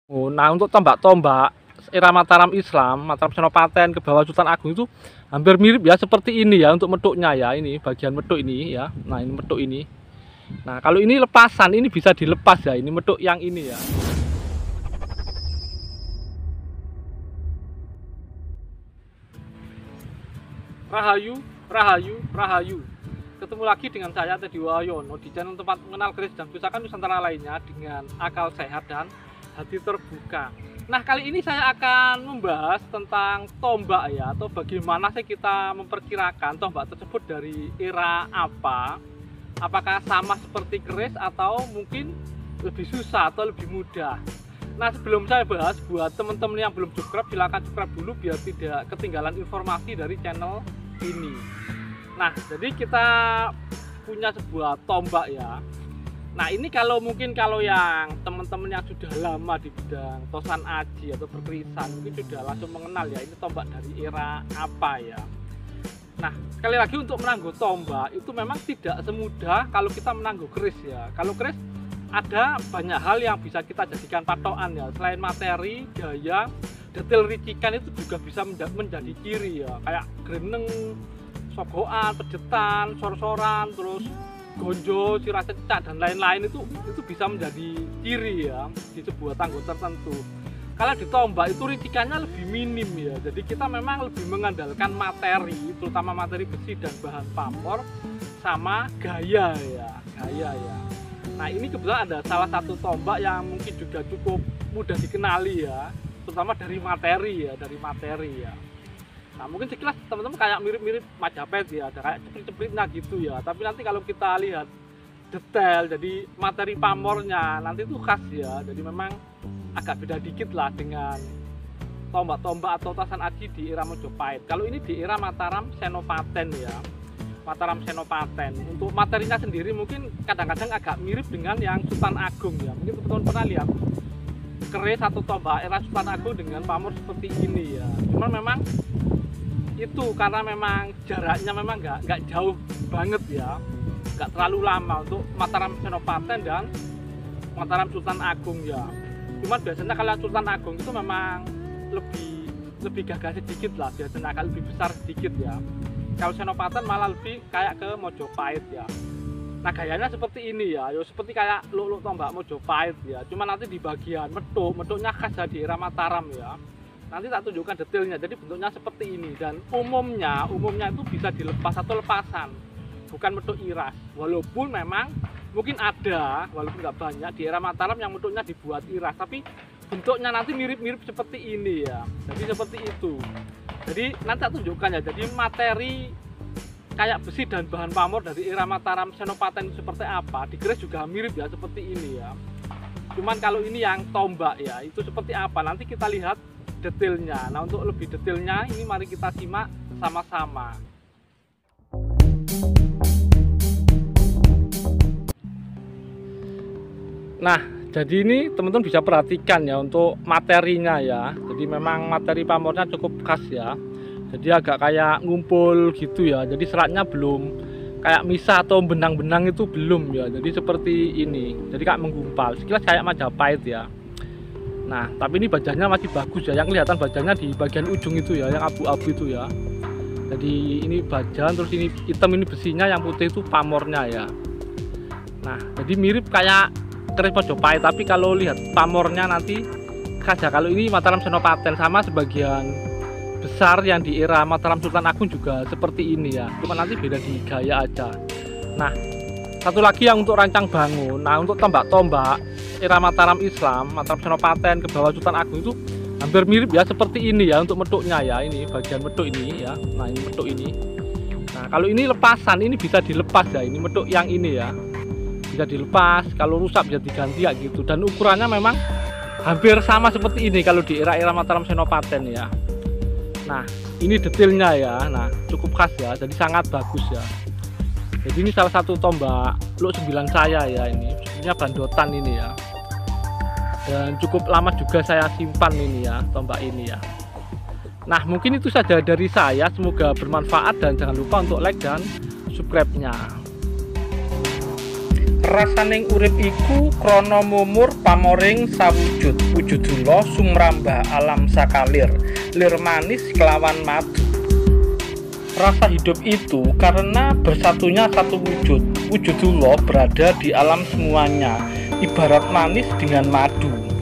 Oh, nah untuk tombak-tombak era Mataram Islam, Mataram Senopaten ke bawah Sultan Agung itu hampir mirip ya seperti ini ya untuk meduknya ya. Ini bagian meduk ini ya. Nah, ini meduk ini. Nah, kalau ini lepasan ini bisa dilepas ya. Ini meduk yang ini ya. Rahayu, Rahayu, Rahayu. Ketemu lagi dengan saya Teddy Wayono di channel tempat mengenal keris dan pusaka Nusantara lainnya dengan akal sehat dan hati terbuka. Nah, kali ini saya akan membahas tentang tombak ya, atau bagaimana sih kita memperkirakan tombak tersebut dari era apa. Apakah sama seperti keris atau mungkin lebih susah atau lebih mudah. Nah, sebelum saya bahas, buat teman-teman yang belum subscribe, silahkan subscribe dulu biar tidak ketinggalan informasi dari channel ini. Nah, jadi kita punya sebuah tombak ya. Nah, ini kalau yang teman-teman yang sudah lama di bidang tosan aji atau perkerisan mungkin sudah langsung mengenal ya, ini tombak dari era apa ya. Nah, sekali lagi untuk menangguh tombak itu memang tidak semudah kalau kita menangguh keris ya. Kalau keris ada banyak hal yang bisa kita jadikan patokan ya. Selain materi, gaya, detail ricikan itu juga bisa menjadi ciri ya. Kayak greneng, sogokan, pejetan, sor-soran, terus gonjo, sirah cecak dan lain-lain itu bisa menjadi ciri ya di sebuah tangguh tertentu. Kalau di tombak itu ricikannya lebih minim ya. Jadi kita memang lebih mengandalkan materi, terutama materi besi dan bahan pamor sama gaya ya. Nah, ini kebetulan ada salah satu tombak yang mungkin juga cukup mudah dikenali ya, terutama dari materi ya. Nah, mungkin sekilas teman-teman kayak mirip-mirip Majapahit ya, ada kayak ceprit-cepritnya gitu ya. Tapi nanti kalau kita lihat detail, jadi materi pamornya nanti itu khas ya. Jadi memang agak beda dikit lah dengan tombak-tombak atau tasan aji di era Majapahit. Kalau ini di era Mataram Senopaten ya. Mataram Senopaten. Untuk materinya sendiri mungkin kadang-kadang agak mirip dengan yang Sultan Agung ya. Mungkin teman-teman pernah lihat keris atau tombak era Sultan Agung dengan pamor seperti ini ya. Cuman memang itu karena memang jaraknya memang nggak jauh banget ya, nggak terlalu lama untuk Mataram Senopaten dan Mataram Sultan Agung ya. Cuman biasanya kalau Sultan Agung itu memang lebih gagah sedikit lah, biasanya agak lebih besar sedikit ya. Kalau Senopaten malah lebih kayak ke Mojopahit ya. Nah, gayanya seperti ini ya, seperti kayak luk-luk tombak Mojopahit ya. Cuma nanti di bagian meduknya khas ya di era Mataram ya. Nanti tak tunjukkan detailnya. Jadi bentuknya seperti ini dan umumnya itu bisa dilepas atau lepasan, bukan meduk iras. Walaupun memang mungkin ada, walaupun nggak banyak di era Mataram yang meduknya dibuat iras, tapi bentuknya nanti mirip-mirip seperti ini ya. Jadi seperti itu. Jadi nanti tak tunjukkan ya. Jadi materi kayak besi dan bahan pamor dari era Mataram Senopaten seperti apa, di keris juga mirip ya seperti ini ya. Cuman kalau ini yang tombak ya, itu seperti apa nanti kita lihat detailnya. Nah, untuk lebih detailnya ini mari kita simak sama-sama. Nah, jadi ini teman-teman bisa perhatikan ya untuk materinya ya. Jadi memang materi pamornya cukup khas ya. Jadi agak kayak ngumpul gitu ya. Jadi seratnya belum kayak misah atau benang-benang itu belum ya. Jadi seperti ini. Jadi kayak menggumpal. Sekilas kayak Majapahit ya. Nah, tapi ini bajanya masih bagus ya. Yang kelihatan bajanya di bagian ujung itu ya, yang abu-abu itu ya. Jadi ini bajan, terus ini hitam, ini besinya, yang putih itu pamornya ya. Nah, jadi mirip kayak keris Majapahit, tapi kalau lihat pamornya nanti khas ya. Kalau ini Mataram Senopaten sama sebagian besar yang di era Mataram Sultan Agung juga seperti ini ya. Cuma nanti beda di gaya aja. Nah, satu lagi yang untuk rancang bangun. Nah, untuk tombak-tombak era Mataram Islam, Mataram Senopaten ke bawah Sultan Agung itu hampir mirip ya seperti ini ya untuk meduknya ya. Ini bagian meduk ini ya. Nah, ini meduk ini. Nah, kalau ini lepasan ini bisa dilepas ya. Ini meduk yang ini ya. Bisa dilepas, kalau rusak bisa diganti ya gitu. Dan ukurannya memang hampir sama seperti ini kalau di era-era Mataram Senopaten ya. Nah, ini detailnya ya. Nah, cukup khas ya. Jadi sangat bagus ya. Jadi ini salah satu tombak luk 9 saya ya, ini sebenarnya bandotan ini ya. Dan cukup lama juga saya simpan ini ya, tombak ini ya. Nah, mungkin itu saja dari saya, semoga bermanfaat dan jangan lupa untuk like dan subscribe-nya. Rasaning urip iku krana mumur pamoring sawujud wujudula sumrambah alam sakalir, lir manis kelawan madu. Rasa hidup itu karena bersatunya satu wujud. Wujudullah berada di alam semuanya, ibarat manis dengan madu.